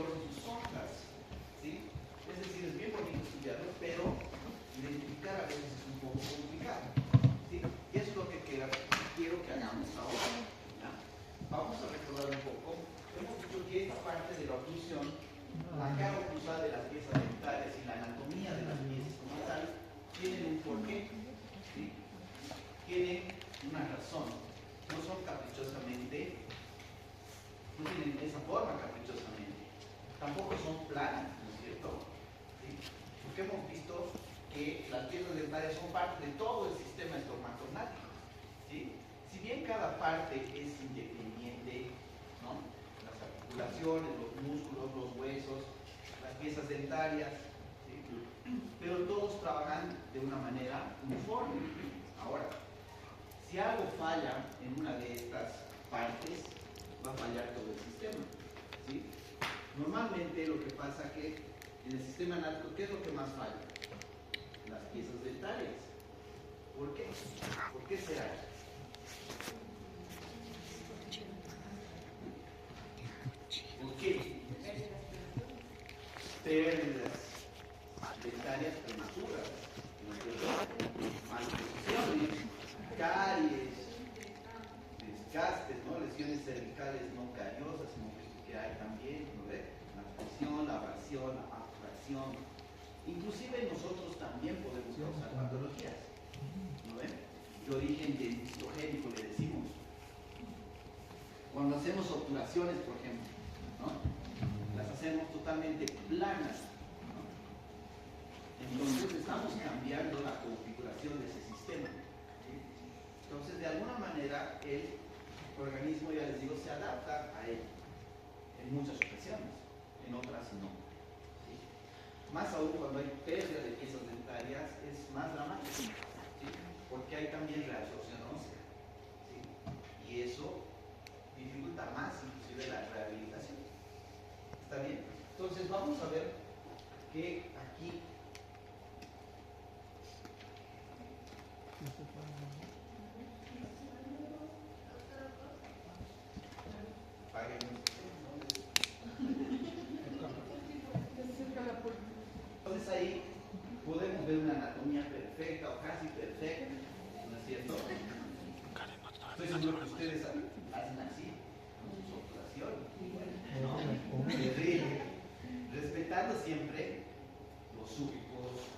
pros y sus contras, ¿sí? Es decir, es bien bonito estudiarlo, pero identificar a veces es un poco complicado, ¿sí? Y eso es lo que quiero que hagamos ahora, ¿ya? Vamos a recordar un poco. Hemos dicho que esta parte de la oclusión, la cara oclusal de las piezas dentales y la anatomía de las piezas como tal, tienen un porqué, ¿sí? Tienen una razón. No son caprichosamente, no tienen esa forma caprichosamente. Tampoco son planas, ¿no es cierto? ¿Sí? Porque hemos visto que las piezas dentales son parte de todo el sistema estomatognóstico, ¿sí? Si bien cada parte es independiente, ¿no? Las articulaciones, los músculos, los huesos, las piezas dentarias, ¿sí? Pero todos trabajan de una manera uniforme. Ahora, si algo falla en una de estas partes, va a fallar todo el sistema, ¿sí? Normalmente lo que pasa es que en el sistema anátomo, ¿qué es lo que más falla? Las piezas dentarias. ¿Por qué? ¿Por qué será? ¿Por qué? Pérdidas dentarias prematuras, malposiciones, caries, desgastes, ¿no? Lesiones cervicales no cariosas, sino que hay también, ¿no ve? La presión, la abrasión, la abstracción. Inclusive nosotros también podemos causar patologías, ¿no ven? De origen dentistogénico le decimos. Cuando hacemos obturaciones, por ejemplo, ¿no? Las hacemos totalmente planas, ¿no? Entonces estamos cambiando la configuración de ese sistema, ¿sí? Entonces, de alguna manera, el organismo, ya les digo, se adapta a él en muchas ocasiones, en otras no, ¿sí? Más aún cuando hay pérdida de piezas dentarias es más dramático, ¿sí? Porque hay también reabsorción ósea, ¿sí? Y eso dificulta más inclusive la rehabilitación. ¿Está bien? Entonces vamos a ver que aquí entonces ahí podemos ver una anatomía perfecta o casi perfecta, ¿no es cierto? Estoy seguro que ustedes hacen así, con sus obturaciones, ¿no? Terrible. Respetando siempre los súbicos,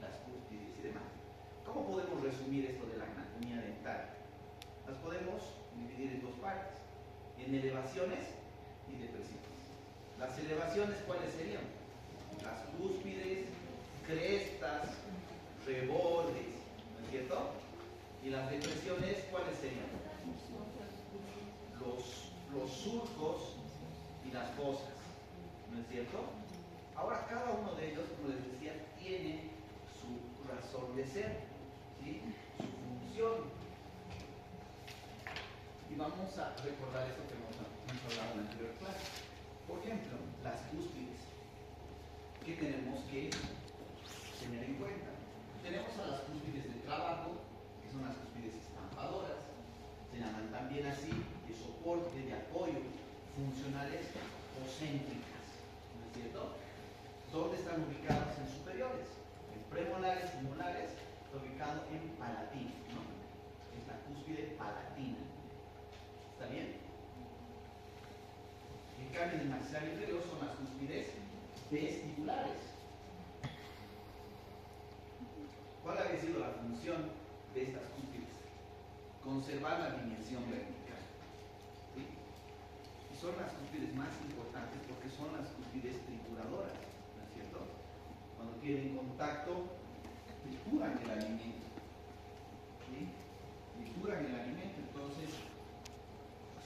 las cúspides y demás. ¿Cómo podemos resumir esto de la anatomía dental? Las podemos dividir en dos partes, en elevaciones y depresiones. Las elevaciones, ¿cuáles serían? Las cúspides, crestas, rebordes, ¿no es cierto? Y las depresiones, ¿cuáles serían? Los surcos y las fosas, ¿no es cierto? Ahora, cada uno de ellos, como les decía, tiene su razón de ser, ¿sí? Su función. Y vamos a recordar esto que hemos hablado en la anterior clase. Por ejemplo, las cúspides. ¿Qué tenemos que tener en cuenta? Tenemos a las cúspides de trabajo, que son las cúspides estampadoras, se llaman también así, de soporte, de apoyo, funcionales o céntricas, ¿no es cierto? ¿Dónde están ubicadas? En superiores, en premolares y molares, está ubicado en palatina, ¿no? Es la cúspide palatina. ¿Está bien? En cambio, en el maxilar inferior son las cúspides vestibulares. ¿Cuál había sido la función de estas cúspides? Conservar la dimensión vertical, ¿sí? Y son las cúspides más importantes porque son las cúspides trituradoras, ¿no es cierto? Cuando tienen contacto, trituran el alimento, ¿sí? Trituran el alimento, entonces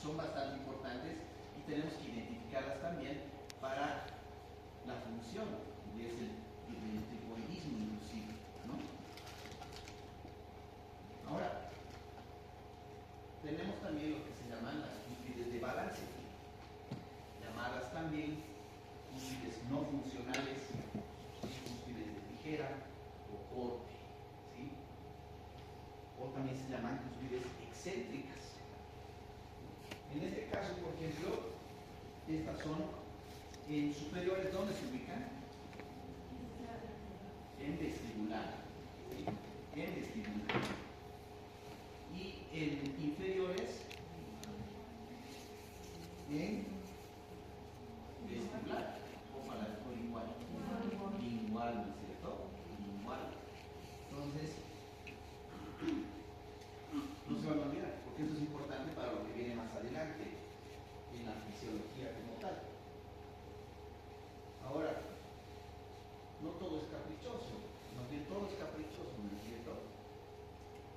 son bastante importantes y tenemos que identificarlas también para la función, que es el tricoidismo inclusive, ¿no? Ahora, tenemos también lo que se llaman las cúspides de balance, llamadas también cúspides no funcionales, cúspides de tijera o corte, ¿sí? O también se llaman cúspides excéntricas. En este caso, por ejemplo, Estas son en superiores, ¿dónde se ubican? En vestibular. ¿Sí? En vestibular. Y en inferiores, en vestibular. O igual. Igual, ¿no es cierto? Igual. Entonces, no se van a olvidar, porque esto es importante para lo que viene más adelante en la fisiología como tal. Ahora, no todo es caprichoso, más bien todo es caprichoso, ¿no es cierto?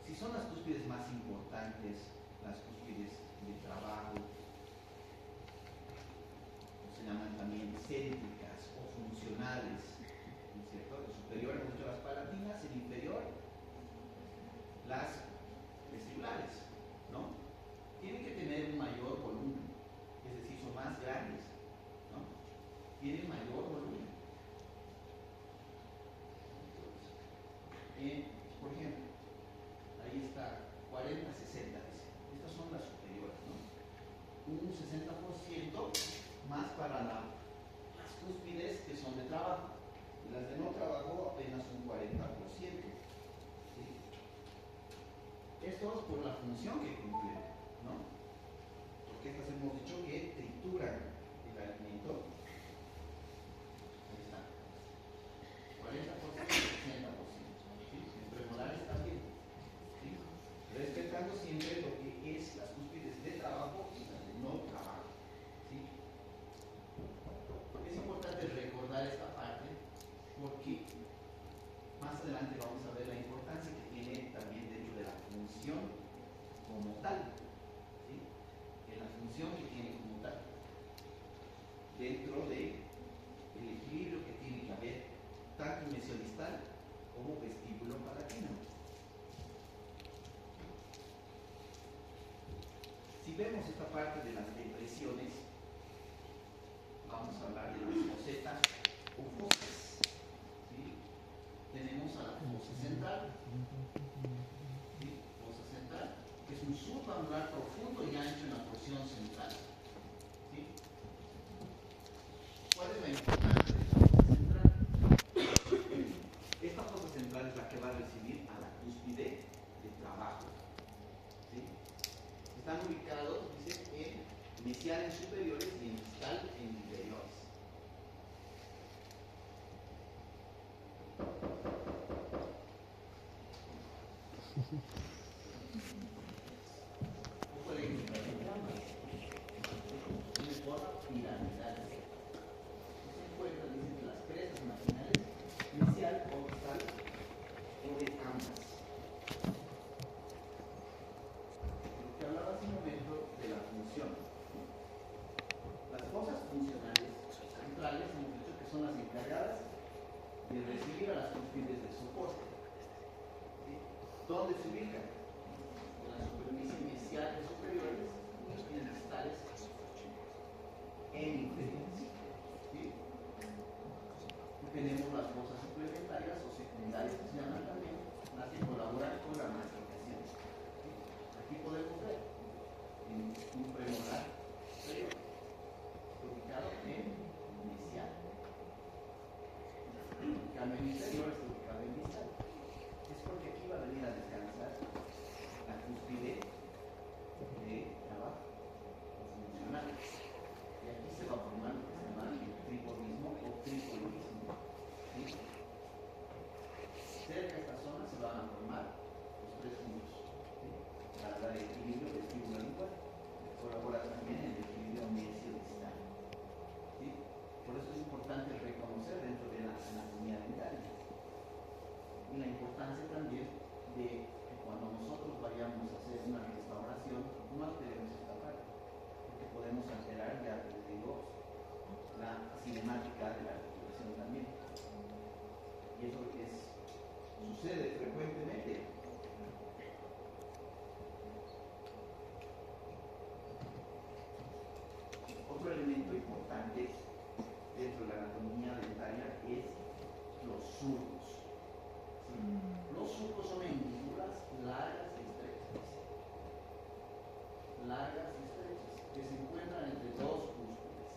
Si son las cúspides más importantes, las cúspides de trabajo, o se llaman también céntricas o funcionales, ¿no es cierto? En superior hemos dicho las palatinas, en inferior las vestibulares, ¿no? Tienen que tener un mayor volumen, es decir, son más grandes, ¿no? Tienen mayor volumen. Por ejemplo, ahí está 40-60, estas son las superiores, ¿no? Un 60% más para las cúspides que son de trabajo, y las de no trabajo apenas un 40%. ¿Sí? Esto es por la función que cumplen, ¿no? Porque estas hemos dicho que trituran el alimento. Ahí está. 40%, 60%. ¿Sí? En premolares también. ¿Sí? Respetando siempre lo que es las cúspides de trabajo y las de no trabajo. ¿Sí? Es importante recordar esta parte porque más adelante vamos a ver la importancia que tiene también dentro de la función como tal. ¿Sí? En la función que tiene como tal. Dentro del equilibrio que tiene que haber tanto mesiodistal como vestíbulo palatino. Si vemos esta parte de las depresiones, vamos a hablar de las fosetas o fosas. ¿Sí? Tenemos a la fosa central. ¿Sí? Fosa central, que es un subangular profundo y ancho en la porción central. ¿Sí? ¿Cuál es la importancia de esta fosa central? Esta fosa central es la que va a recibir a la cúspide de trabajo. ¿Sí? Están ubicados, dice, en mesial en superiores y en distal en inferiores. Un poco de diagrama de forma piramidal. Se encuentra, dice, que las crestas marginales, mesial o distal o de ambas. Lo que hablaba hace un momento de la función. Las fosas funcionales centrales hemos dicho que son las encargadas de recibir a las cúspides de soporte. ¿Sí? ¿Dónde se ubican? En la superficie mesial de superiores y en distales en inferiores. ¿Sí? Y tenemos las fosas suplementarias o secundarias que se llaman también, las que colaboran con la masticación. ¿Sí? Aquí podemos ver en un premolar superior, ubicado en mesial. En cambio en inferior está ubicado en distal. Es porque aquí va a venir a descansar la cúspide de trabajo funcional. Y aquí se va a formar lo que se llama el tripolismo o tripolismo. ¿Sí? Cerca de esta zona se van a formar los tres puntos. ¿Sí? Para dar equilibrio vestíbulo-lingual. Colabora también en el equilibrio mesio-distal. ¿Sí? Por eso es importante reconocer dentro de la anatomía dentaria. Y la importancia también de que cuando nosotros vayamos a hacer una restauración, no alteremos esta parte, porque podemos alterar, ya les digo, la cinemática de la articulación también. Y eso sucede frecuentemente. Otro elemento importante dentro de la anatomía dentaria es los surcos. ¿Sí? Los surcos son hendíbulas largas y estrechas. Largas y estrechas, que se encuentran entre dos cúspides.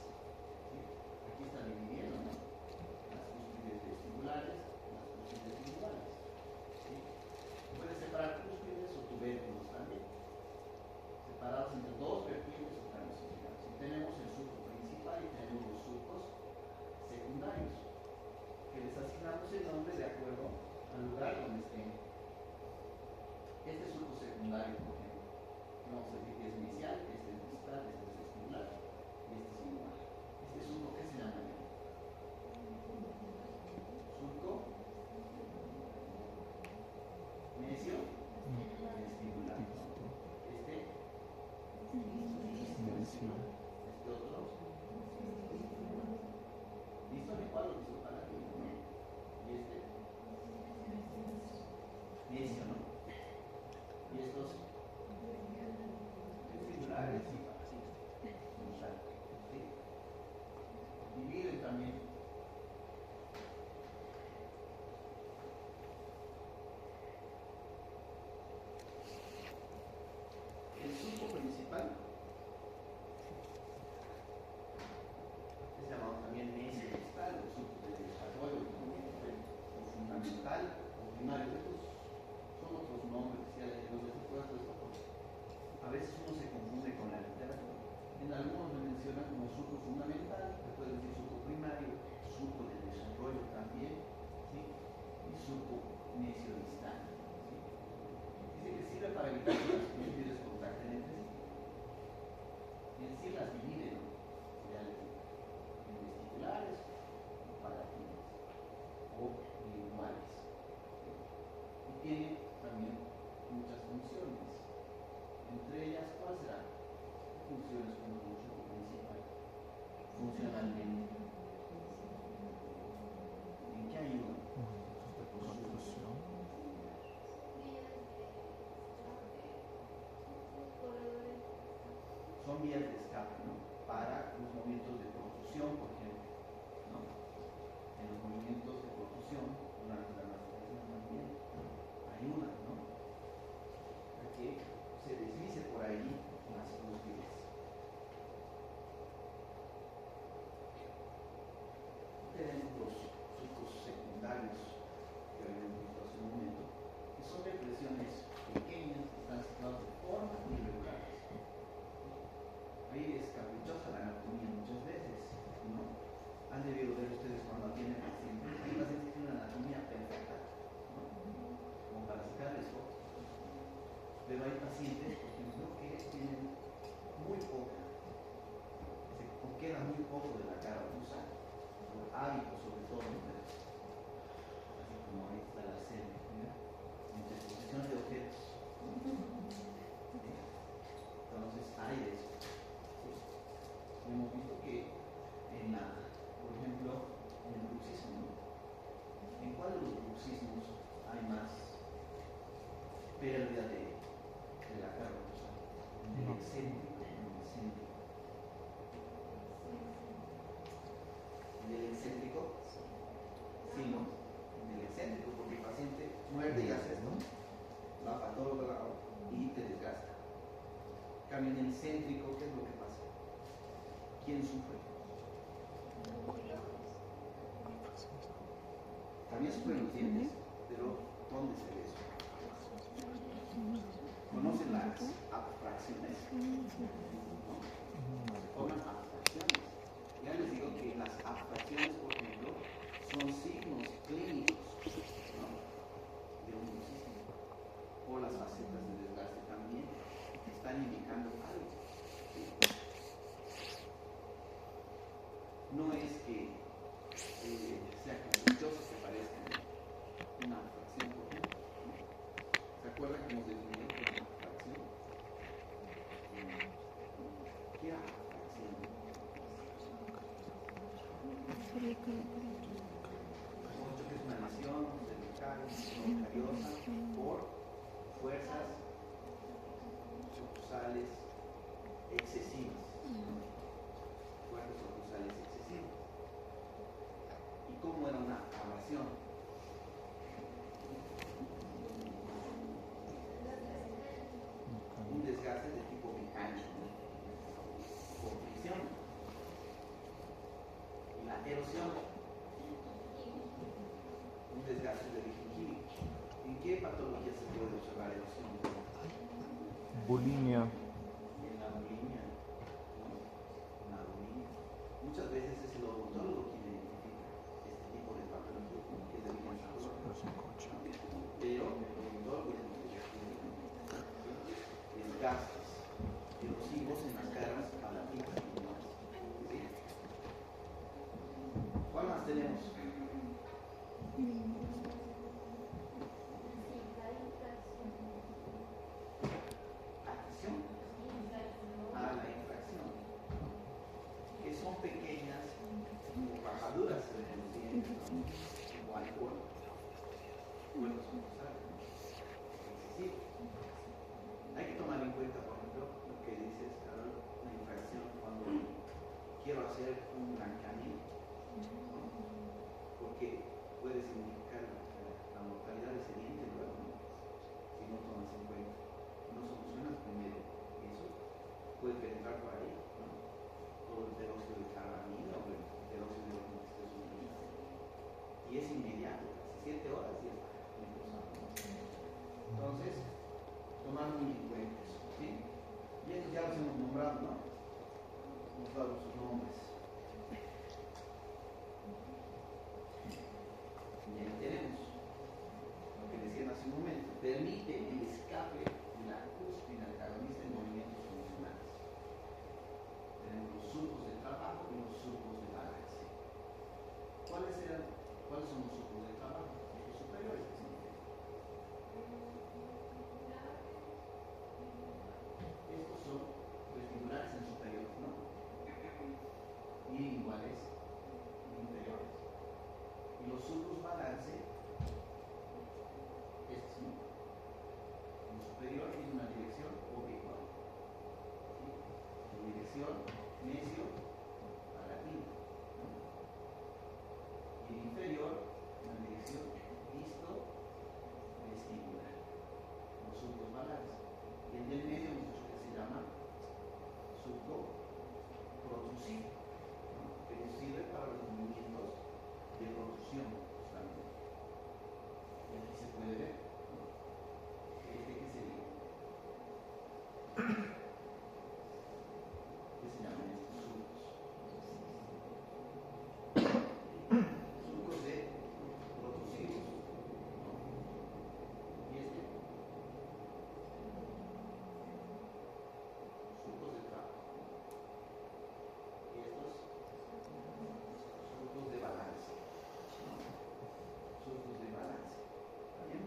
En algunos lo mencionan como surco fundamental, que puede decir surco primario, surco de desarrollo también, ¿sí? Y surco mesiodistal. ¿Sí? Dice que sirve para evitar que las fibras contacten entre sí. Y en sí las divide, ¿no? Ya les digo, en vesticulares o palatines o linguales. Y tiene también muchas funciones. Entre ellas, ¿cuáles serán? Funciones como mucho principal. Funcionalmente. ¿En qué ayudan? Son vías de escape, ¿no? Para los movimientos de profusión, por ejemplo, ¿no? En los movimientos de profusión, durante la masturbación también ayudan, ¿no? A que se deslice por ahí las vías. Tenemos los surcos secundarios que habíamos visto hace un momento, que son depresiones pequeñas que están situadas de forma irregular. Ahí es caprichosa la anatomía muchas veces, ¿no? Han debido ver ustedes cuando tienen pacientes. Hay pacientes que tienen una anatomía perfecta, ¿no? Como para sacarles fotos. Pero hay pacientes, por ejemplo, que tienen muy poca, o queda muy poco de la cara orusa, por hábitos sobre todo, ¿no? Así como ahí está la serie, ¿no? Interposición de objetos. Entonces hay de eso. Hemos visto que por ejemplo, en el bruxismo, ¿no? ¿En cuál de los bruxismos hay más pérdida de la cara orusa? ¿En el excéntrico o en el excéntrico? ¿En el excéntrico? Sí, ¿no? En el excéntrico, porque el paciente muerde y hace esto, va para todo lado y te desgasta. Cambio en el céntrico, ¿qué es lo que pasa? ¿Quién sufre? También sufren los dientes, pero ¿dónde se ve eso? ¿Conocen las abstracciones? ¿No? Se forman abstracciones. Ya les digo que las abstracciones, por ejemplo, son signos clínicos, ¿no? De un bruxismo. O las facetas de desgaste también están indicando algo. ¿Sí? No es que sea caprichoso que parezca una abstracción, por ejemplo, ¿no? ¿Se acuerdan que hemos definido una abstracción? ¿Qué era abstracción? Hemos dicho que es una lesión cervical cariosa por fuerzas oclusales excesivas. Fuerzas oclusales excesivas. ¿Y cómo era una abrasión? Un desgaste de tipo mecánico, ¿no? Por fricción. Y la erosión, un desgaste de origen químico. ¿En qué patología se puede observar erosión? Bulimia. En la bulimia, ¿no? En la bulimia. Muchas veces es el odontólogo quien identifica este tipo de patología, ¿no? Que es de origen psicológico. Pero el odontólogo identifica desgastes erosivos en las caras palatinas y demás. ¿Sí? ¿Cuál más tenemos? Son pequeñas rajaduras en los dientes, ¿no? Como alcohol, bueno, son excesivos. Hay que tomar en cuenta, por ejemplo, lo que dices, Carol, la infracción cuando quiero hacer un blancamiento, ¿no? Porque puede significar la mortalidad de ese diente luego, ¿no? Si no tomas en cuenta, no solucionas primero eso, puede penetrar por ahí, ¿no? O el peróxido de carbamida o el peróxido de testosterona. Y es inmediato, casi 7 horas y está necrosado. Entonces, tomar muy en cuenta eso, ¿sí? Y estos ya los hemos nombrado, ¿no? todos sus nombres. Y ahí tenemos lo que decían hace un momento. Permite el escape de la cúspide antagonista en movimientos funcionales. Tenemos los surcos de trabajo y los surcos de balance. ¿Cuáles son los surcos de trabajo? Los superiores. Estos son vestibulares en superiores, ¿no? Y iguales en inferiores. Y los surcos balance, estos, ¿no? En superior tiene una dirección oblicuada. ¿Sí? En dirección mesio palatino, ¿no? Y en inferior, una dirección disto vestibular. Los surcos balance. Y el del medio hemos dicho que se llama surco protrusivo, ¿no? Que nos sirve para los movimientos de protrusión, justamente. Y aquí se puede ver, ¿no? ¿Qué sería? ¿Qué se llaman estos surcos? Surcos de protrusivos, ¿no? Y este, surcos de trabajo. Y estos, surcos de balance, ¿no? Surcos de balance. ¿Está bien?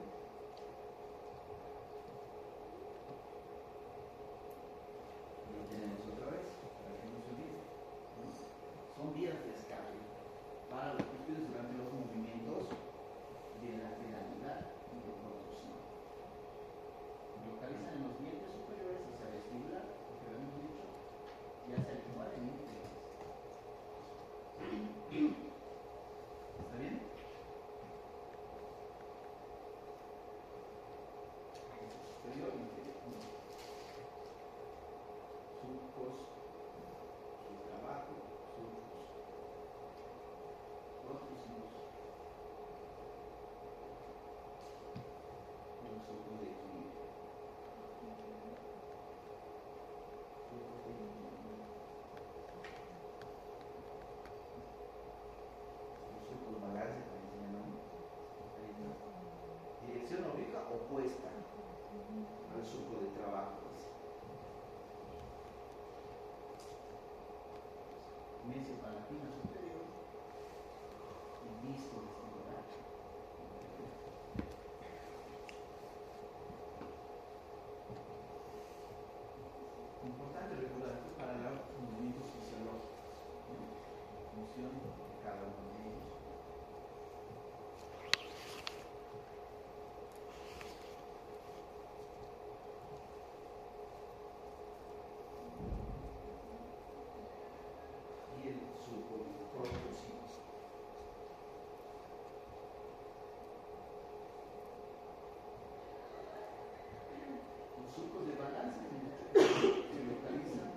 Y ahí tenemos otra vez, para que no se olvide, ¿no? Son vías de escape para los cúspides durante los movimientos de lateralidad y de protrusión. Localizan en los dientes superiores hacia vestibular, lo que habíamos dicho, y hacia el igual en inferiores. ¿Está bien? Superior y inferior, ¿no? Surcos de trabajo, surcos protrusivos, y los surcos de equilibrio. Surcos de equilibrio. Los surcos balance también se llaman. Ahí está. Dirección oblicua opuesta al surco de trabajo. Mesio palatina superior y disto vestibular. Importante recordar esto para los movimientos fisiológicos, ¿no? Función de cada uno de ellos. Y el surco protrusivo. Los surcos de balance se localizan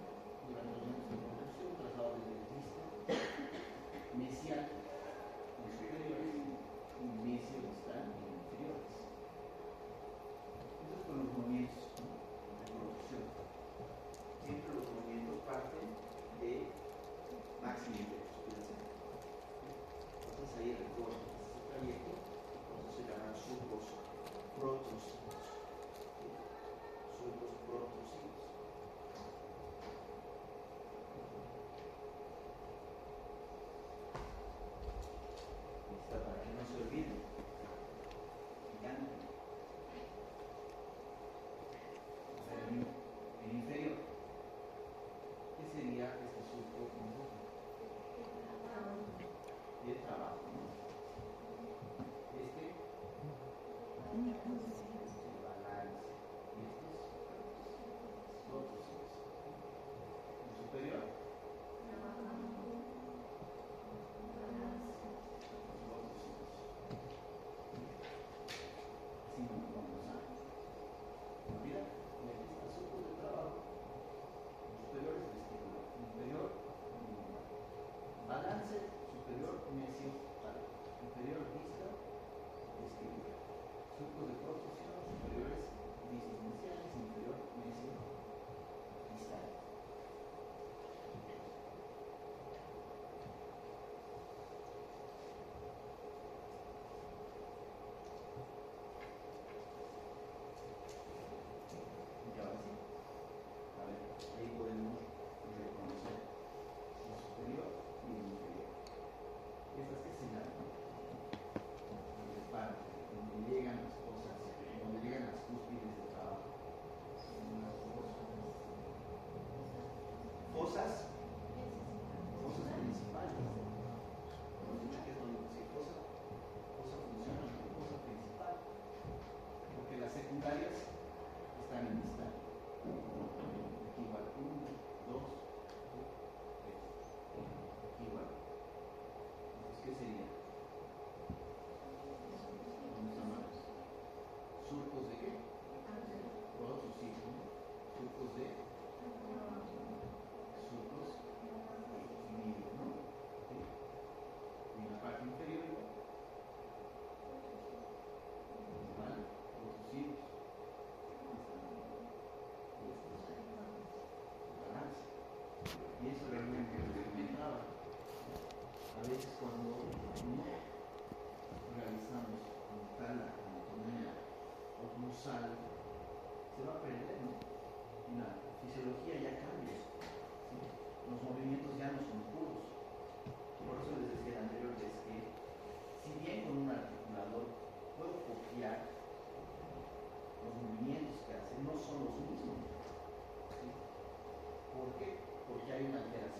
durante los momentos de protrusión, traslado desde el disto mesial en superiores y mesio distal en inferiores. Estos son los movimientos, ¿no? De protrusión. Siempre los movimientos parten de máxima y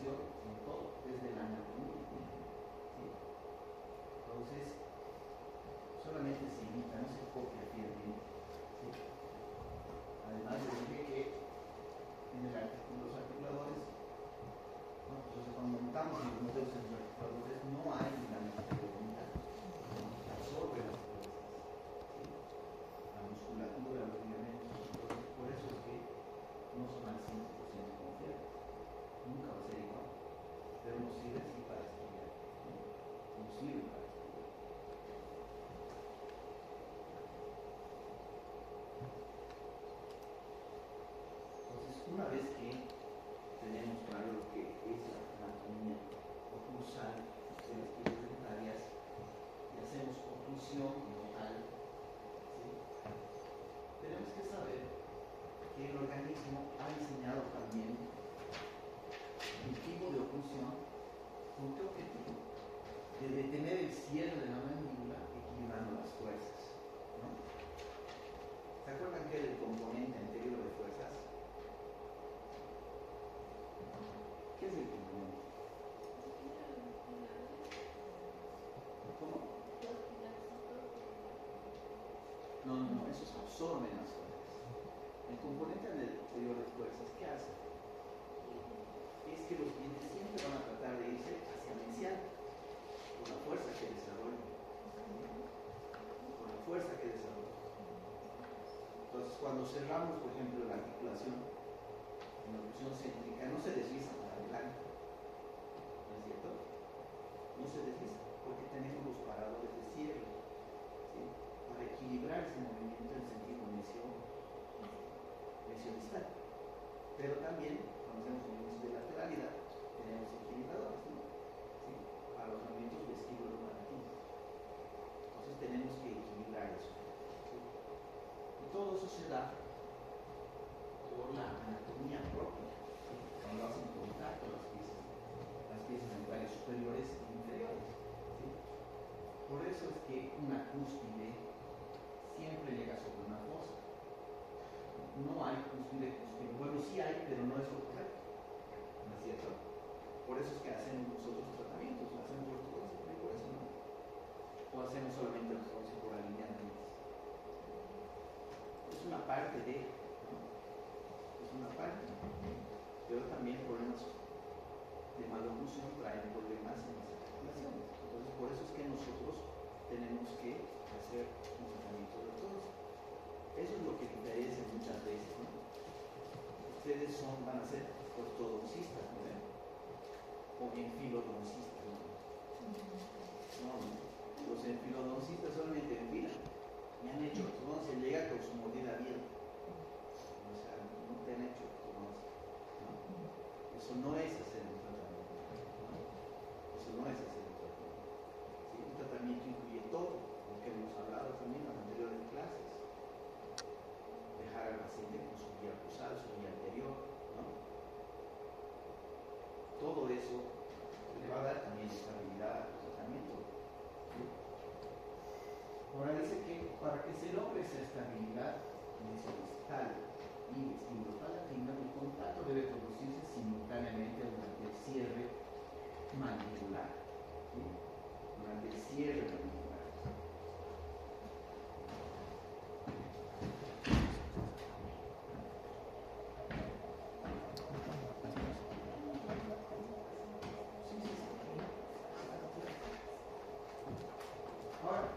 atención en todo, desde la anatomía. ¿Sí? Entonces, solamente se imita, no se copia fielmente. ¿Sí? Además, les dije que en los articuladores, ¿no? Entonces, cuando montamos en los modelos en los articuladores, no hay ligamento de unidad, absorbe las fuerzas, ¿sí? La musculatura, los ligamentos. Entonces, por eso es que no son al 100% confiables. Nunca va a ser igual. Pero nos sirve así para estudiar. ¿Sí? Nos sirve para estudiar. Entonces, una vez que tenemos claro lo que es la anatomía oclusal de las piezas dentarias y hacemos oclusión como tal, ¿sí? Tenemos que saber que el organismo ha diseñado también un tipo de oclusión con qué objetivo, de detener el cierre de la mandíbula equilibrando las fuerzas, ¿no? ¿Se acuerdan que era el componente anterior de fuerzas? ¿Qué es el componente? ¿Cómo? No, esos absorben las fuerzas. El componente anterior de fuerzas, ¿qué hace? Es que los dientes siempre van a tratar de irse hacia el inicial, con la fuerza que desarrolla. Con la fuerza que desarrolla. Entonces, cuando cerramos, por ejemplo, la articulación, en la oclusión céntrica, no se desliza para adelante. ¿No es cierto? No se desliza, porque tenemos los paradores de cierre, ¿sí? Para equilibrar ese movimiento en sentido mesio-distal. Pero también, cuando hacemos movimientos de lateralidad, tenemos equilibradores, ¿no? ¿Sí? Para los movimientos vestíbulo-lombardinos. Entonces tenemos que equilibrar eso. ¿Sí? Y todo eso se da por la anatomía propia, ¿sí? Cuando hacen contacto las piezas dentarias superiores e inferiores, ¿sí? Por eso es que una cúspide siempre llega sobre una fosa. No hay cúspide. Bueno, sí hay, pero no es lo correcto, ¿no es cierto? Por eso es que hacemos nosotros tratamientos, hacemos ortodoncia, por eso no. O hacemos solamente ortodoncia por alineamientos. Es una parte de, ¿no? Es una parte, pero también problemas de maloclusión traen problemas en las articulaciones. Entonces, por eso es que nosotros tenemos que hacer un tratamiento de ortodoncia. Eso es lo que diferencia muchas veces, ¿no? Ustedes van a ser ortodoncistas, ¿no? O enfilodoncistas, ¿no? No, los enfilodoncistas solamente enfilan. Me han hecho ortodoncia, llega con su mordida bien. O sea, no te han hecho ortodoncia, ¿no? Eso no es hacer un tratamiento, ¿no? Eso no es hacer un tratamiento. ¿Sí? Un tratamiento incluye todo, lo que hemos hablado también en las anteriores clases. Dejar al paciente con su guía cruzal, su guía anterior, ¿no? Todo eso le va a dar también estabilidad al tratamiento, ¿sí? Ahora dice que para que se logre esa estabilidad mesio-distal y vestibulo-palatina, el contacto debe producirse simultáneamente durante el cierre mandibular, ¿sí? Durante el cierre mandibular. Ahora,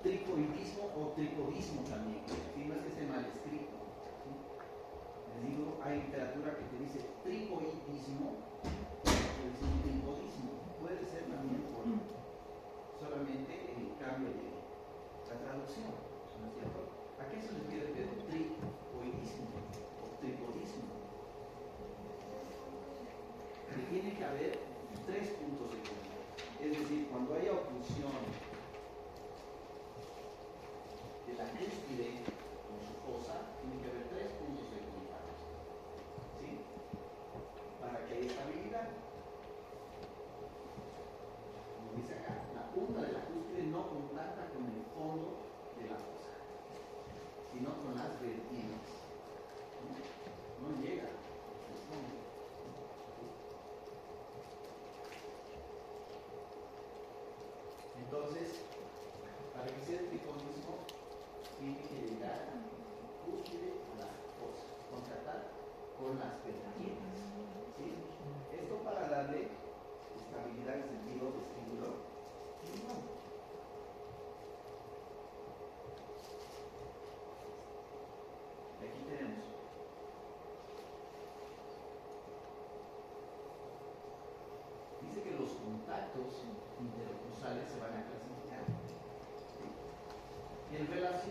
tricoidismo o tripodismo también, si no es que esté mal escrito, ¿sí? Les digo, hay literatura que te dice tricoidismo, que dice tripodismo. Puede ser también por solamente el cambio de la traducción, ¿no es cierto? ¿A qué se les quiere pedir tricoidismo o tripodismo? Que tiene que haber 3 puntos de contacto. Es decir, cuando haya oclusión de la cúspide con su fosa, tiene que haber 3 puntos de contacto, ¿sí? Para que haya estabilidad. Como dice acá, la punta de la cúspide no contacta con el fondo de la fosa, sino con las vertientes. No llega al fondo.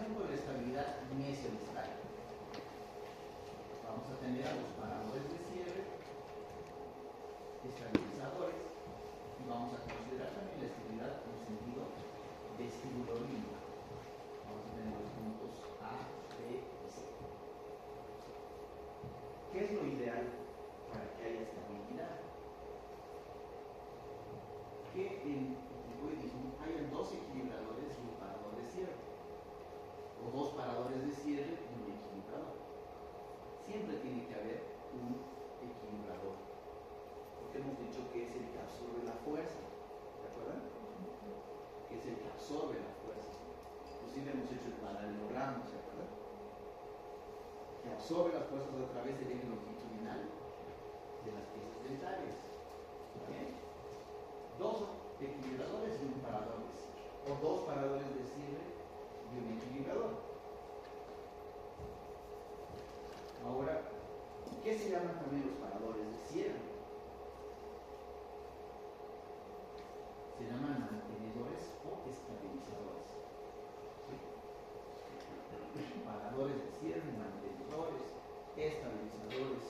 relación con la estabilidad mesiodistal, vamos a tener a los paradores de cierre, estabilizadores, y vamos a considerar también la estabilidad en sentido vestibulo-límbico. Vamos a tener los puntos A, B y C. ¿Qué es lo ideal para que haya estabilidad? Que en hipoidismo hayan dos equilibradores y un parador de cierre, o dos paradores de cierre y un equilibrador. Siempre tiene que haber un equilibrador, porque hemos dicho que es el que absorbe la fuerza, ¿de acuerdo? Que es el que absorbe la fuerza. Inclusive hemos hecho el paralelogramo, ¿se acuerdan? Que absorbe las fuerzas a través del eje longitudinal de las piezas dentarias. ¿Está bien? Dos equilibradores y un parador de cierre, o dos paradores de cierre y un equilibrador. Ahora, ¿qué se llaman también los paradores de cierre? Se llaman mantenedores o estabilizadores. ¿Sí? Paradores de cierre, mantenedores, estabilizadores.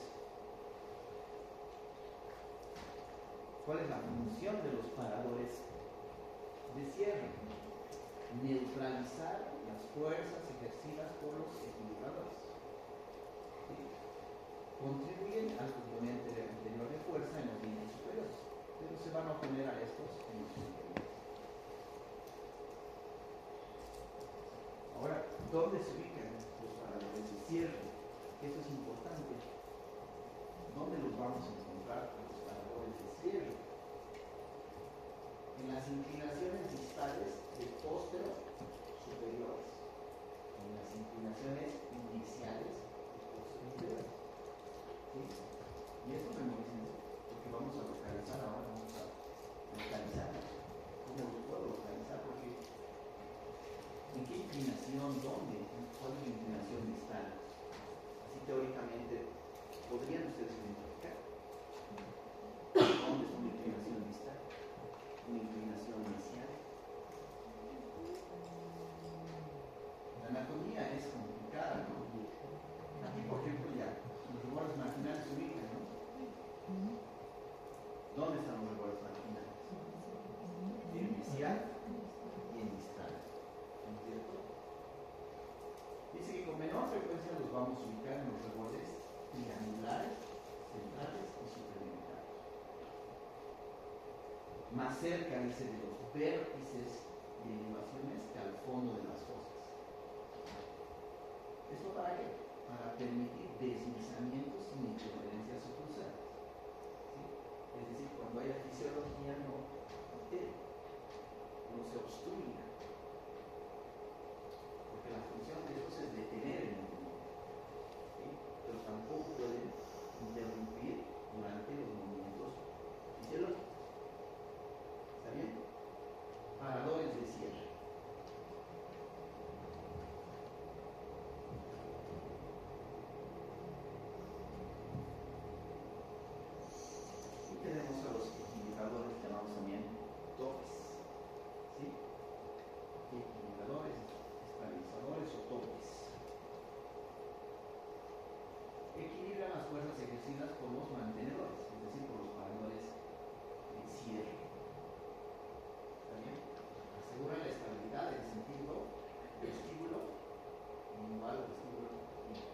¿Cuál es la función de los paradores de cierre? Neutralizar las fuerzas ejercidas por los equilibradores. ¿Sí? Contribuyen al componente anterior de fuerza en los líneas superiores, pero se van a oponer a estos en los superiores. Ahora, ¿dónde se ubican los paradores de cierre? Eso es importante. ¿Dónde los vamos a encontrar los paradores de cierre? En las inclinaciones distales del póstero superiores, en las inclinaciones iniciales del póstero inferior. ¿Sí? Y esto memoricen, porque vamos a localizar ahora, vamos a localizar. ¿Cómo lo puedo localizar? Porque ¿en qué inclinación? ¿Dónde? ¿Cuál es la inclinación distal? Así teóricamente podrían ustedes identificar dónde es una inclinación distal, una inclinación inicial. La anatomía es complicada, ¿no? Aquí, por ejemplo, ya los rebordes marginales se ubican, ¿no? ¿Dónde están los rebordes marginales? En inicial y en distal, ¿no es cierto? Dice que con menor frecuencia los vamos a ubicar en los rebordes triangulares, centrales y superiores. Más cerca, dice, de los vértices y elevaciones que al fondo de las fosas. ¿Esto para qué? Para permitir deslizamientos sin interferencias oclusales. ¿Sí? Es decir, cuando haya fisiología no se obstruya. Porque la función de estos es detener el movimiento. ¿Sí? Pero tampoco pueden interrumpir durante los movimientos fisiológicos. ¿Está bien? Paradores de cierre. Y tenemos a los equilibradores llamados también toques. ¿Sí? Equilibradores, estabilizadores o toques. Equilibran las fuerzas ejercidas por los mantenedores, es decir, por los paradores de cierre. ¿Está bien? Aseguran la estabilidad en sentido vestíbulo igual al vestíbulo límbico.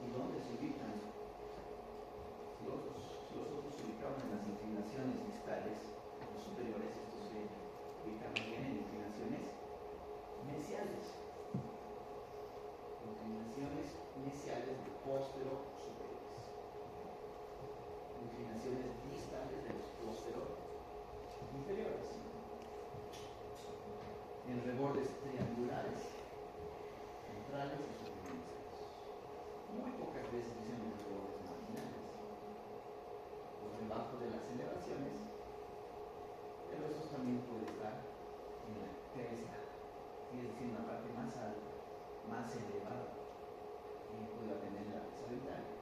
¿Y dónde se ubican? Si los otros se ubicaban en las inclinaciones distales, los superiores, estos se ubican bien en inclinaciones mesiales. Inclinaciones mesiales del póstero superiores. Inclinaciones distales de los póstero inferiores. En rebordes triangulares, centrales y superiores. Muy pocas veces dicen los rebordes marginales. Por debajo de las elevaciones, pero eso también puede estar en la cresta, es decir, en la parte más alta, más elevada, y puede tener la pieza dentaria.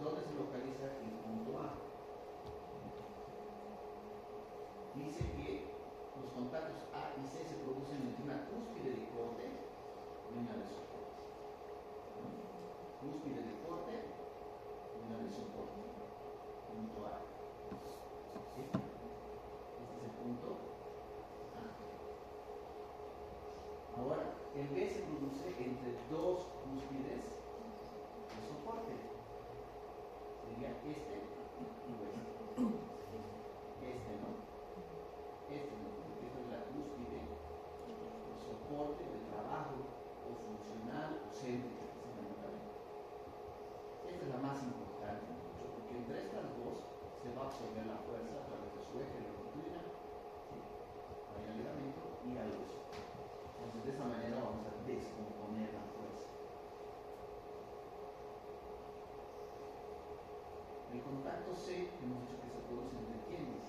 ¿dónde se localiza el punto A? Dice que los contactos A y C se producen entre una cúspide de corte y una de soporte. Cúspide de corte y una de soporte. Punto A. ¿Sí? Este es el punto A. Ahora, el B se produce entre dos cúspides de soporte. Sería este y este. Este, ¿no? Este, ¿no? Porque esta es la cúspide, el soporte de trabajo, o funcional, o céntrica, que se llama también. Esta es la más importante, porque entre estas dos se va a absorber la fuerza a través de su eje longitudinal, ¿sí? Para ir al ligamento y al hueso. Entonces, de esa manera vamos a descomponer la fuerza. El contacto C, hemos dicho que se produce entre quiénes.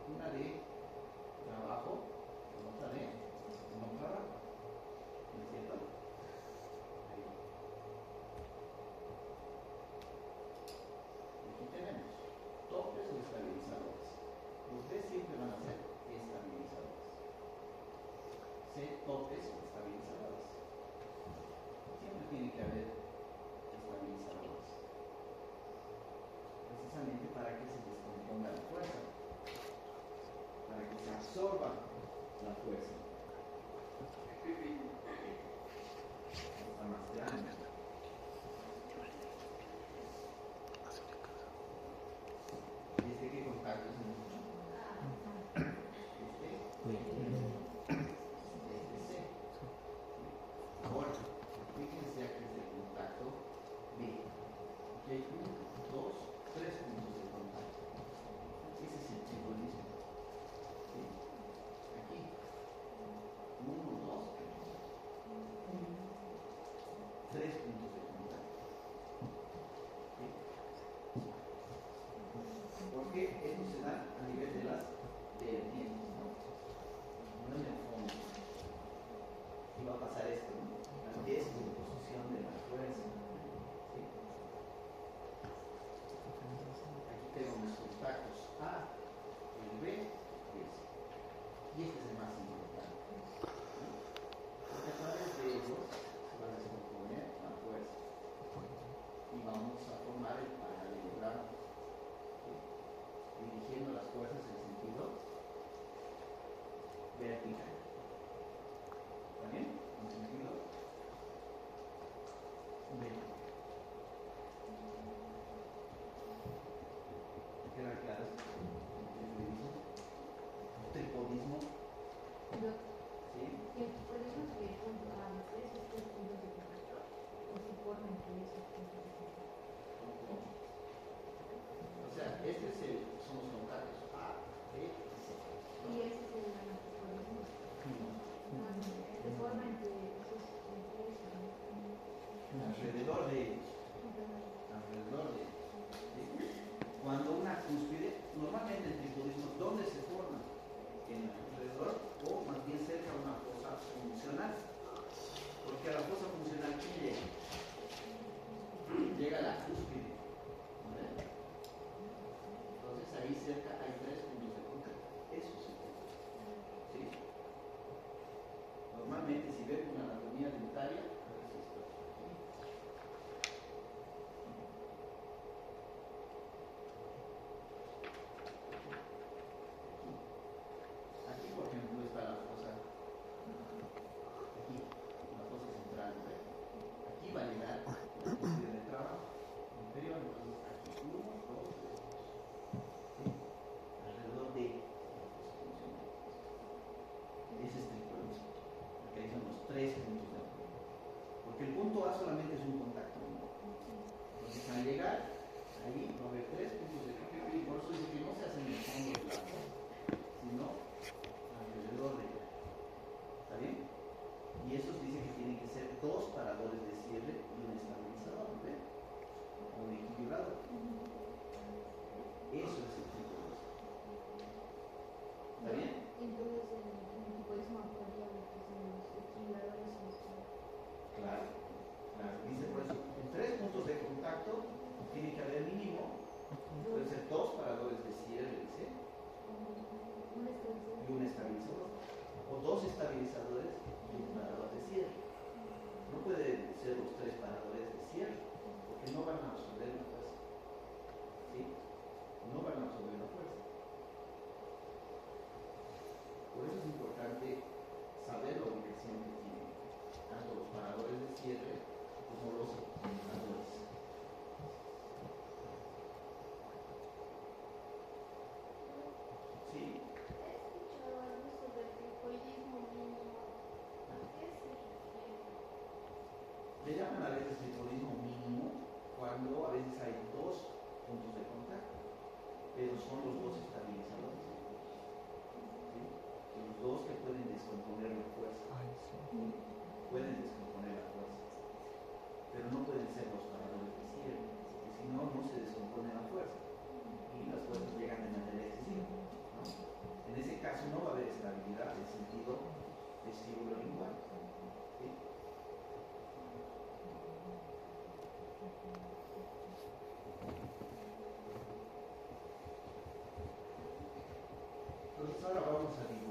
Una de trabajo, otra de no trabajo. ¿No es cierto? Ahí. Aquí tenemos topes o estabilizadores. Los D siempre van a ser estabilizadores. C, topes o estabilizadores. Siempre tiene que haber estabilizadores. Precisamente para que se descomponga la fuerza. Para que se absorba la fuerza. Está más grande. ¿Este qué contacto es el mucho? Este C. Ahora, fíjense aquí es el contacto B. Aquí hay 1, 2, 3 puntos de contacto. Ese es el trigonismo. ¿Sí? Aquí. 1, 2, 3 puntos de contacto. ¿Sí? Porque esto se da a nivel de las vertientes, ¿no? No en el fondo. Y va a pasar esto, ¿no? La descomposición de la fuerza. ¿Sí? Aquí tengo mis contactos A, el B y el C. Y este es el más importante. ¿Sí? Porque a través de ellos se va a descomponer la fuerza. Y vamos a formar el paralelogramo. ¿Sí? Dirigiendo las fuerzas en sentido vertical. ¿Está bien? En sentido vertical. ¿Queda claro? Tripodismo. ¿Sí? ¿Y el tripodismo sería el punto A de tres o tres puntos de contacto? ¿O se forman entre esos puntos de contacto? O sea, este es el, son los contactos A, B y C. ¿Y ese es el tripodismo? ¿Se forma entre esos tres o no? Alrededor de ellos. Alrededor de ellos. ¿Sí? Cuando una cúspide, normalmente el tripodismo, ¿dónde se forma? En alrededor o más bien cerca de una fosa funcional. Porque a la fosa funcional, ¿quién llega? Llega a la cúspide. ¿No? Entonces ahí cerca hay 3 puntos de contacto. Eso sí. ¿Sí? Normalmente si ven una anatomía dentaria, a ver si esto es aquí. Aquí, por ejemplo, está la fosa. Aquí, la fosa central. ¿Ve? Aquí va a llegar la cúspide de trabajo inferior. Entonces, aquí 1, 2, 3. ¿Sí? Alrededor de la fosa funcional. Ese es triconismo. Porque ahí son los 3 puntos de apoyo. Porque el punto A solamente es un contacto. Entonces, al llegar, ahí va a haber 3 puntos de contacto. Y por eso dice que no se hace en el fondo de la fosa, sino alrededor de ella. ¿Está bien? Y esos dicen que tienen que ser 2 paradores de cierre y un estabilizador, ¿ve? O un equilibrador. Eso es el triconismo. ¿Está bien? Entonces el tripodismo actuaría lo que son los equilibradores y los Claro, claro. Dice por eso Le llaman a veces tribolismo mínimo cuando a veces hay dos puntos de contacto, pero son los dos estabilizadores. ¿Sí? Los dos que pueden descomponer la fuerza. Pueden descomponer la fuerza, pero no pueden ser los paradores de cierre, porque si no, no se descompone la fuerza y las fuerzas llegan de manera excesiva, ¿no? En ese caso no va a haber estabilidad en sentido vestíbulo-lingual. ¿Sí? Entonces ahora vamos a dibujar